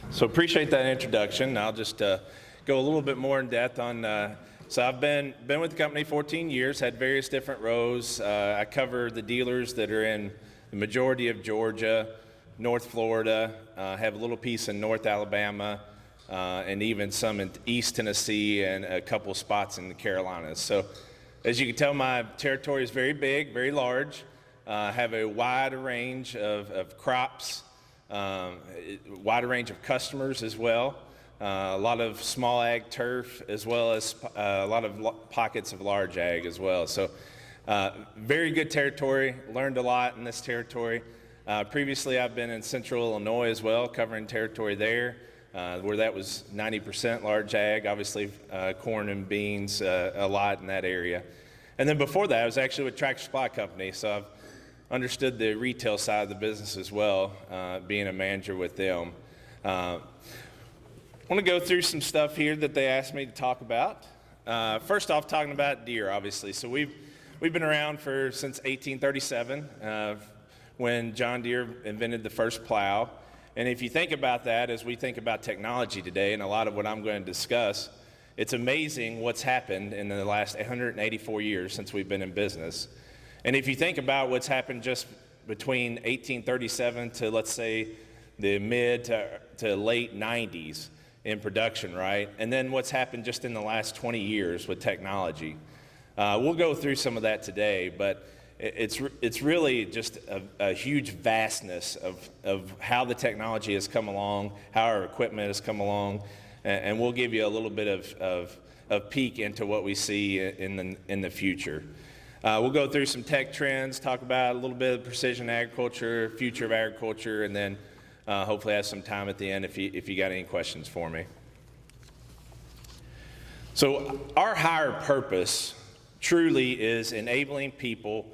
So appreciate that introduction. I'll just go a little bit more in depth on. So I've been with the company 14 years, had various different roles. I cover the dealers that are in the majority of Georgia, North Florida, have a little piece in North Alabama, and even some in East Tennessee and a couple spots in the Carolinas. So as you can tell, my territory is very big, very large. Have a wide range of crops, wide range of customers as well. A lot of small ag turf, as well as a lot of pockets of large ag as well. So very good territory, learned a lot in this territory. Previously, I've been in Central Illinois as well, covering territory there, where that was 90% large ag, obviously corn and beans, a lot in that area. And then before that, I was actually with Tractor Supply Company, so I've understood the retail side of the business as well, being a manager with them. I want to go through some stuff here that they asked me to talk about. First off, talking about deer, obviously. So we've been around since 1837, when John Deere invented the first plow. And if you think about that, as we think about technology today, and a lot of what I'm going to discuss, it's amazing what's happened in the last 184 years since we've been in business. And if you think about what's happened just between 1837 to, let's say, the mid to late 90s in production, right? And then what's happened just in the last 20 years with technology. We'll go through some of that today, but it's really just a huge vastness of how the technology has come along, how our equipment has come along, and we'll give you a little bit of a peek into what we see in the future. We'll go through some tech trends, talk about a little bit of precision agriculture, future of agriculture, and then hopefully have some time at the end if you got any questions for me. So our higher purpose truly is enabling people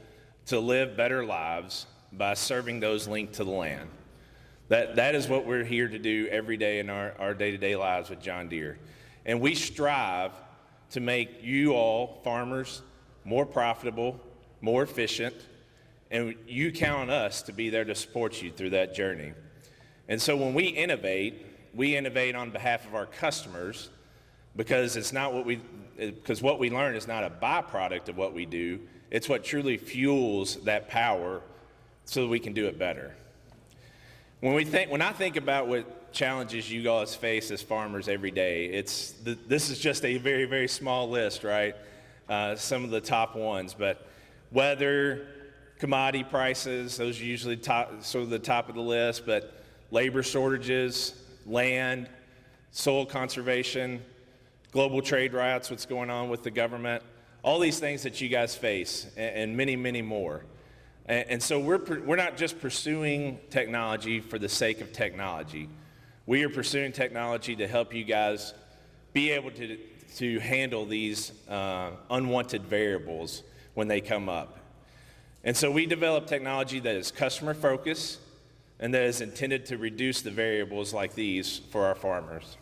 to live better lives by serving those linked to the land. That is what we're here to do every day in our day-to-day lives with John Deere. And we strive to make you all, farmers, more profitable, more efficient, and you count on us to be there to support you through that journey. And so when we innovate on behalf of our customers, because what we learn is not a byproduct of what we do, it's what truly fuels that power so that we can do it better. When I think about what challenges you guys face as farmers every day, this is just a very, very small list, right? Some of the top ones, but weather, commodity prices, those are usually sort of the top of the list, but labor shortages, land, soil conservation, global trade routes, what's going on with the government, all these things that you guys face, and many, many more. And so we're not just pursuing technology for the sake of technology. We are pursuing technology to help you guys be able to handle these unwanted variables when they come up. And so we develop technology that is customer focused and that is intended to reduce the variables like these for our farmers.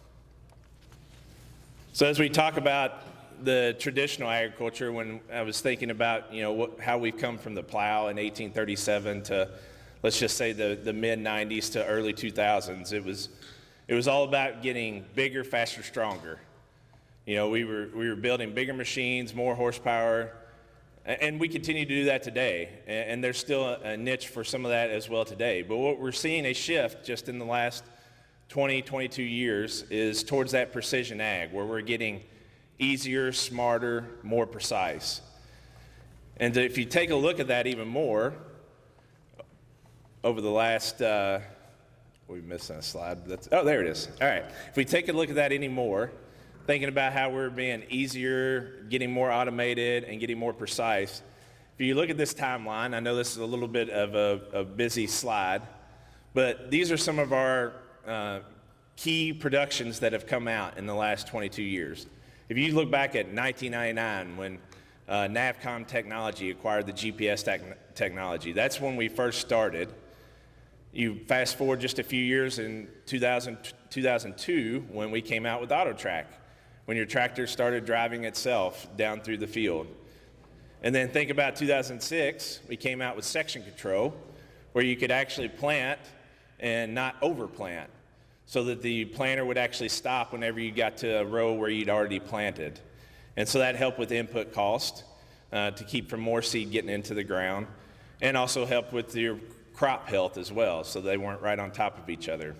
So as we talk about the traditional agriculture, when I was thinking about how we've come from the plow in 1837 to, let's just say, the mid 90s to early 2000s, it was all about getting bigger, faster, stronger. We were building bigger machines, more horsepower, and we continue to do that today. And there's still a niche for some of that as well today. But what we're seeing a shift just in the last 22 years is towards that precision ag, where we're getting easier, smarter, more precise. And if you take a look at that even more, over the last, we missed a slide. There it is. All right. If we take a look at that anymore, thinking about how we're being easier, getting more automated, and getting more precise. If you look at this timeline, I know this is a little bit of a busy slide, but these are some of our key productions that have come out in the last 22 years. If you look back at 1999, when Navcom Technology acquired the GPS technology, that's when we first started. You fast forward just a few years in 2002, when we came out with AutoTrack, when your tractor started driving itself down through the field. And then think about 2006, we came out with section control, where you could actually plant and not overplant. so that the planter would actually stop whenever you got to a row where you'd already planted. And so that helped with input cost to keep from more seed getting into the ground, and also helped with your crop health as well, so they weren't right on top of each other.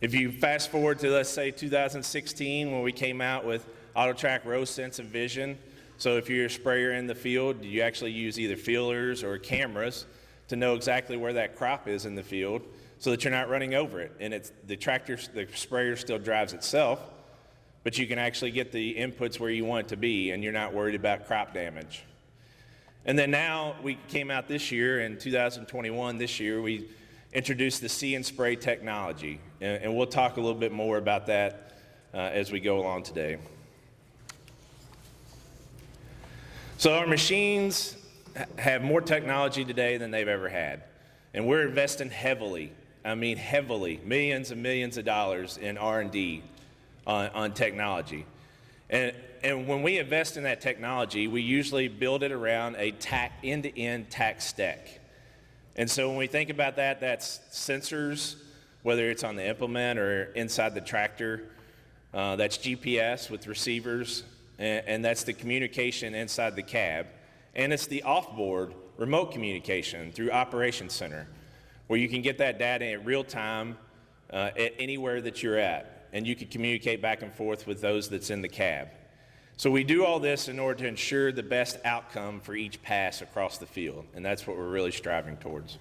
If you fast forward to, let's say, 2016, when we came out with AutoTrack Row Sense and Vision, so if you're a sprayer in the field, you actually use either feelers or cameras to know exactly where that crop is in the field so that you're not running over it. And the sprayer still drives itself, but you can actually get the inputs where you want it to be, and you're not worried about crop damage. And then now we came out this year, in 2021, this year, we introduced the See and Spray technology. And we'll talk a little bit more about that as we go along today. So our machines have more technology today than they've ever had. And we're investing heavily, millions and millions of dollars in R&D on technology. And when we invest in that technology, we usually build it around a end-to-end tack stack. And so when we think about that, that's sensors, whether it's on the implement or inside the tractor. That's GPS with receivers, and that's the communication inside the cab. And it's the off-board remote communication through Operations Center, where you can get that data in real time at anywhere that you're at, and you can communicate back and forth with those that's in the cab. So we do all this in order to ensure the best outcome for each pass across the field, and that's what we're really striving towards.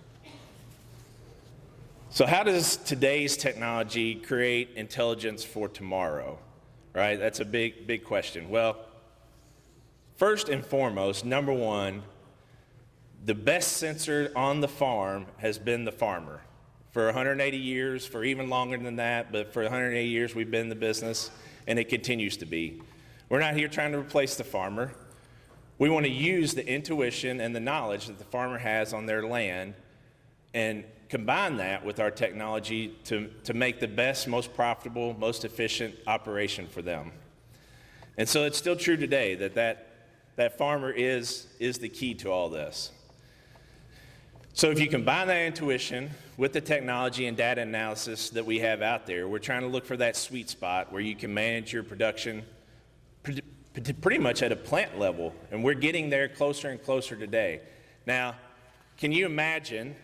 So how does today's technology create intelligence for tomorrow, right? That's a big question. Well, first and foremost, number one, the best sensor on the farm has been the farmer. For 180 years, for even longer than that, but for 180 years we've been in the business, and it continues to be. We're not here trying to replace the farmer. We want to use the intuition and the knowledge that the farmer has on their land and combine that with our technology to make the best, most profitable, most efficient operation for them. And so it's still true today that farmer is the key to all this. So if you combine that intuition with the technology and data analysis that we have out there, we're trying to look for that sweet spot where you can manage your production pretty much at a plant level, and we're getting there closer and closer today. Now, can you imagine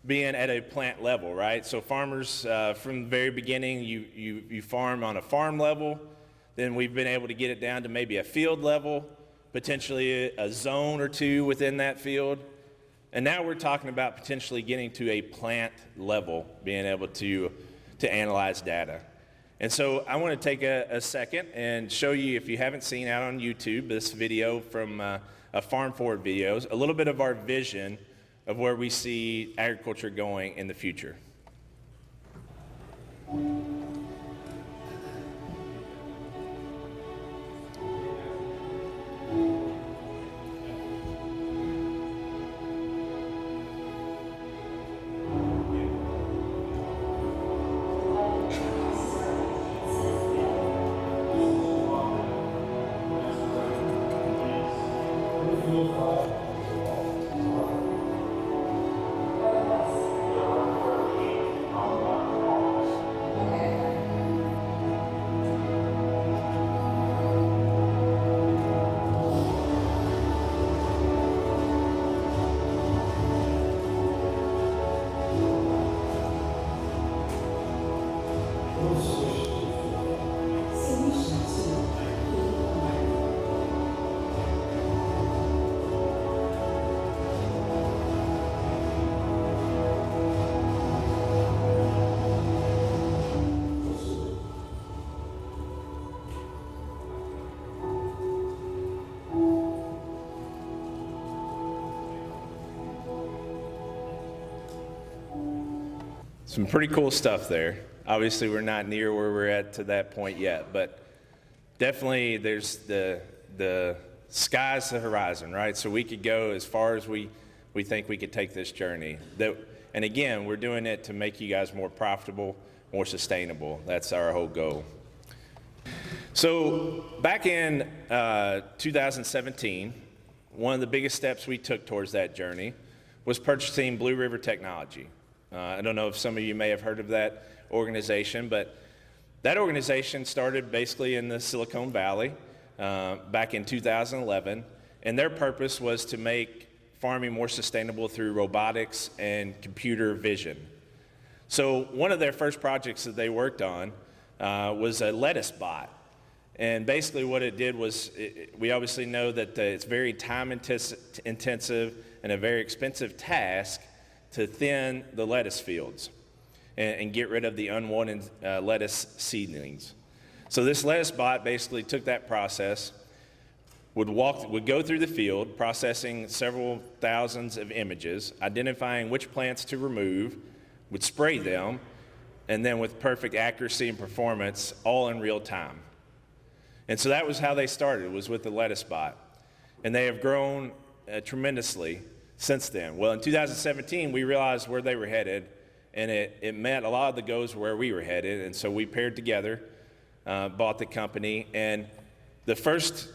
being at a plant level, right? So farmers, from the very beginning, you farm on a farm level, then we've been able to get it down to maybe a field level, potentially a zone or two within that field, and now we're talking about potentially getting to a plant level, being able to analyze data. And so I want to take a second and show you, if you haven't seen out on YouTube, this video from a Farm Forward videos, a little bit of our vision of where we see agriculture going in the future. Some pretty cool stuff there. Obviously, we're not near where we're at to that point yet, but definitely there's the sky's the horizon, right? So we could go as far as we think we could take this journey. And again, we're doing it to make you guys more profitable, more sustainable. That's our whole goal. So back in 2017, one of the biggest steps we took towards that journey was purchasing Blue River Technology. I don't know if some of you may have heard of that organization, but that organization started basically in the Silicon Valley back in 2011, and their purpose was to make farming more sustainable through robotics and computer vision. So one of their first projects that they worked on was a lettuce bot. And basically what it did was, we obviously know that it's very time intensive and a very expensive task to thin the lettuce fields and get rid of the unwanted lettuce seedlings. So this lettuce bot basically took that process, would go through the field, processing several thousands of images, identifying which plants to remove, would spray them, and then with perfect accuracy and performance, all in real time. And so that was how they started, was with the lettuce bot. And they have grown tremendously since then. Well, in 2017, we realized where they were headed, and it met a lot of the goals where we were headed, and so we paired together, bought the company, and the first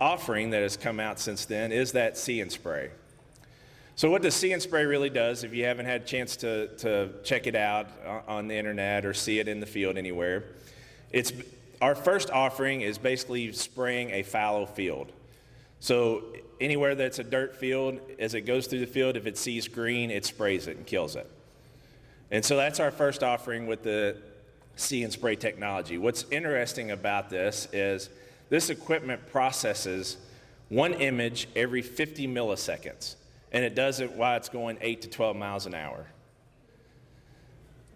offering that has come out since then is that See and Spray. So what the See and Spray really does, if you haven't had a chance to check it out on the internet or see it in the field anywhere, our first offering is basically spraying a fallow field. So anywhere that's a dirt field, as it goes through the field, if it sees green, it sprays it and kills it. And so that's our first offering with the See and Spray technology. What's interesting about this is this equipment processes one image every 50 milliseconds, and it does it while it's going 8 to 12 miles an hour.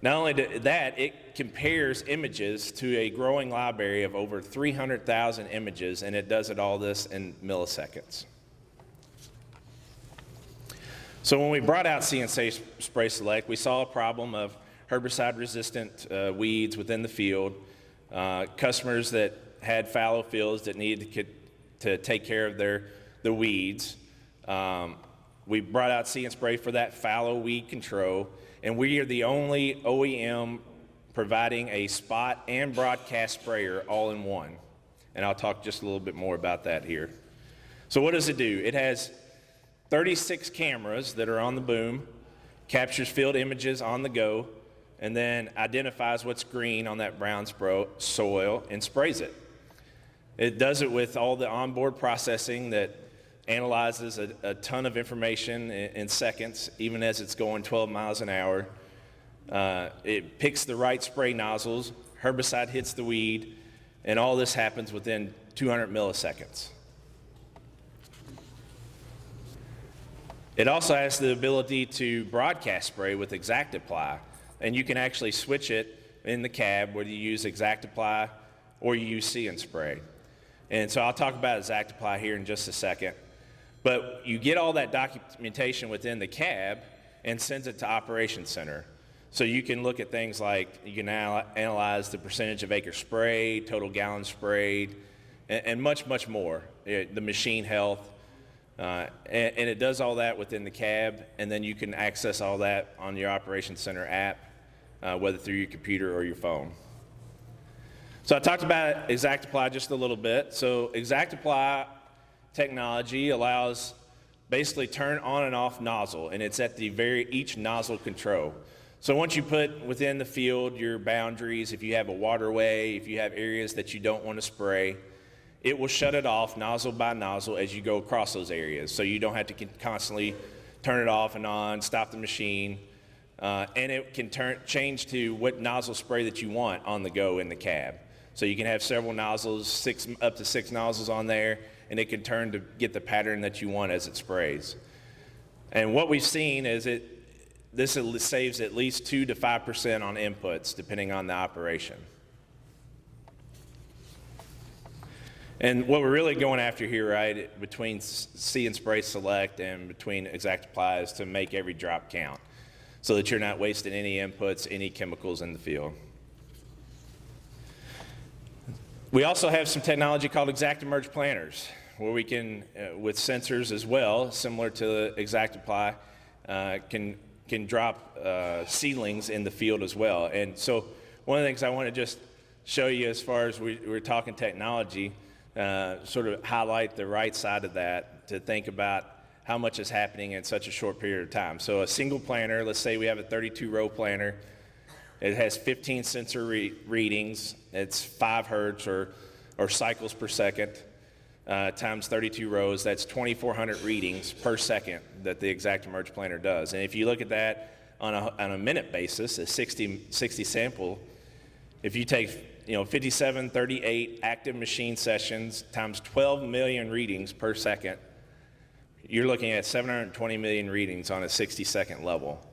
Not only that, it compares images to a growing library of over 300,000 images, and it does all this in milliseconds. So when we brought out See and Spray Select, we saw a problem of herbicide-resistant weeds within the field, customers that had fallow fields that needed to take care of the weeds. We brought out See and Spray for that fallow weed control, and we are the only OEM providing a spot and broadcast sprayer all in one. And I'll talk just a little bit more about that here. So what does it do? It has 36 cameras that are on the boom, captures field images on the go, and then identifies what's green on that brown soil and sprays it. It does it with all the onboard processing that analyzes a ton of information in seconds, even as it's going 12 miles an hour. It picks the right spray nozzles, herbicide hits the weed, and all this happens within 200 milliseconds. It also has the ability to broadcast spray with ExactApply, and you can actually switch it in the cab whether you use ExactApply or you use See and Spray. And so I'll talk about ExactApply here in just a second. But you get all that documentation within the cab and sends it to Operations Center. So you can look at things like, you can analyze the percentage of acres sprayed, total gallons sprayed, and much, much more. The machine health, and it does all that within the cab, and then you can access all that on your Operations Center app, whether through your computer or your phone. So I talked about ExactApply just a little bit. So ExactApply technology allows basically turn on and off nozzle, and it's at each nozzle control. So once you put within the field your boundaries, if you have a waterway, if you have areas that you don't want to spray, it will shut it off nozzle by nozzle as you go across those areas. So you don't have to constantly turn it off and on, stop the machine, and it can change to what nozzle spray that you want on the go in the cab. So you can have several nozzles, up to six nozzles on there, and it can turn to get the pattern that you want as it sprays. And what we've seen is this saves at least 2 to 5% on inputs, depending on the operation. And what we're really going after here, right, between See and Spray Select and between ExactApply is to make every drop count so that you're not wasting any inputs, any chemicals in the field. We also have some technology called ExactEmerge planters, where we can, with sensors as well, similar to ExactApply, can drop seedlings in the field as well. And so one of the things I want to just show you as far as we're talking technology, sort of highlight the right side of that to think about how much is happening in such a short period of time. So a single planter, let's say we have a 32-row planter, it has 15 sensor readings, it's 5 hertz or cycles per second, times 32 rows, that's 2,400 readings per second that the ExactEmerge planter does. And if you look at that on a minute basis, a 60 sample, if you take 5738 active machine sessions times 12 million readings per second, you're looking at 720 million readings on a 60-second level.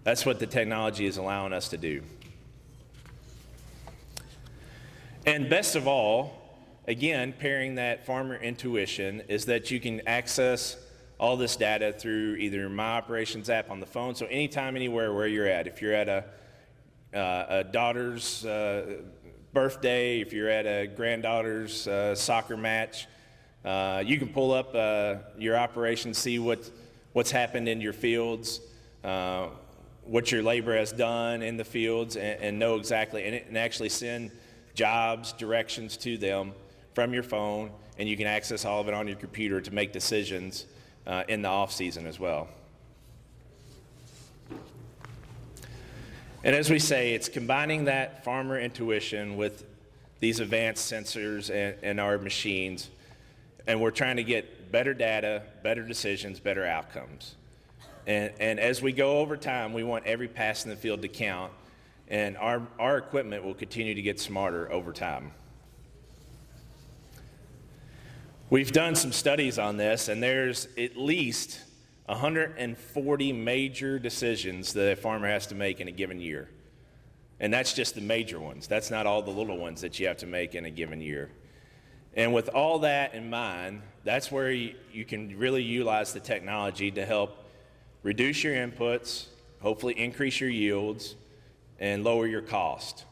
That's what the technology is allowing us to do. And best of all, again, pairing that farmer intuition is that you can access all this data through either My Operations app on the phone, so anytime, anywhere where you're at. If you're at a daughter's birthday, if you're at a granddaughter's soccer match, you can pull up your operation, see what's happened in your fields, what your labor has done in the fields, and know exactly, and actually send jobs, directions to them from your phone, and you can access all of it on your computer to make decisions in the off season as well. And as we say, it's combining that farmer intuition with these advanced sensors and our machines, and we're trying to get better data, better decisions, better outcomes. And as we go over time, we want every pass in the field to count, and our equipment will continue to get smarter over time. We've done some studies on this, and there's at least 140 major decisions that a farmer has to make in a given year. And that's just the major ones. That's not all the little ones that you have to make in a given year. And with all that in mind, that's where you can really utilize the technology to help reduce your inputs, hopefully increase your yields, and lower your cost.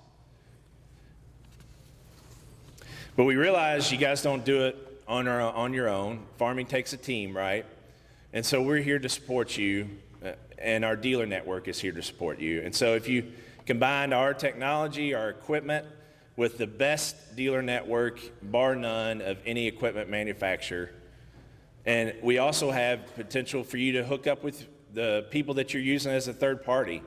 But we realize you guys don't do it on your own. Farming takes a team, right? And so we're here to support you, and our dealer network is here to support you. And so if you combine our technology, our equipment, with the best dealer network, bar none, of any equipment manufacturer, and we also have potential for you to hook up with the people that you're using as a third party.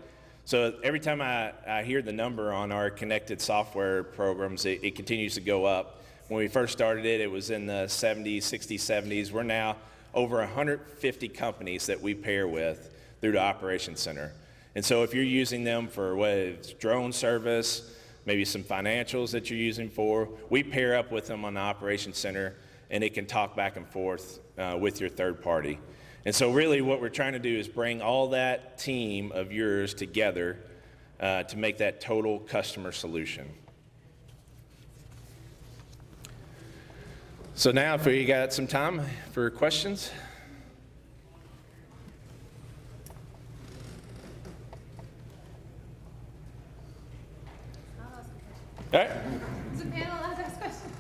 So every time I hear the number on our connected software programs, it continues to go up. When we first started it, it was in the 70s, 60s, 70s. We're now over 150 companies that we pair with through the Operations Center. And so if you're using them for whether it's drone service, maybe some financials that you're using for, we pair up with them on the Operations Center, and it can talk back and forth with your third party. And so really what we're trying to do is bring all that team of yours together to make that total customer solution. So now if we got some time for questions. All right. So panel, I'll ask questions.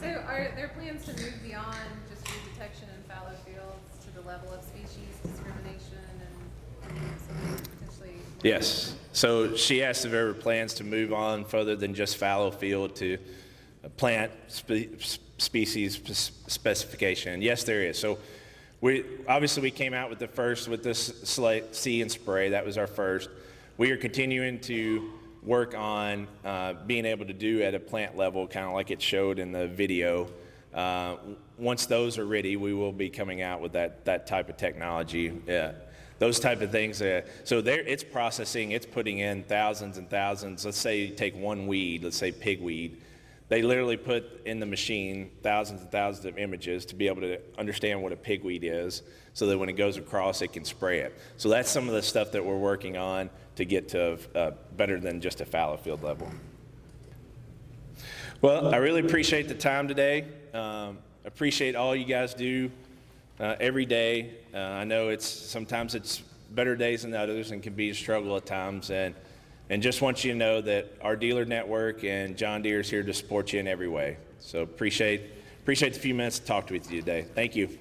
So are there plans to move beyond just weed detection and fallow fields to the level of species discrimination and potentially? Yes. So she asked if there were plans to move on further than just fallow field to plant species specification. Yes, there is. So we came out with the first with this See and Spray. That was our first. We are continuing to work on being able to do at a plant level, kind of like it showed in the video. Once those are ready, we will be coming out with that type of technology. Those type of things. So there, it's processing, it's putting in thousands and thousands. Let's say you take one weed, let's say pigweed. They literally put in the machine thousands and thousands of images to be able to understand what a pigweed is, so that when it goes across, it can spray it. So that's some of the stuff that we're working on to get to better than just a fallow field level. Well, I really appreciate the time today. Appreciate all you guys do every day. I know sometimes it's better days than others and can be a struggle at times. And just want you to know that our dealer network and John Deere is here to support you in every way. So appreciate the few minutes to talk with you today. Thank you.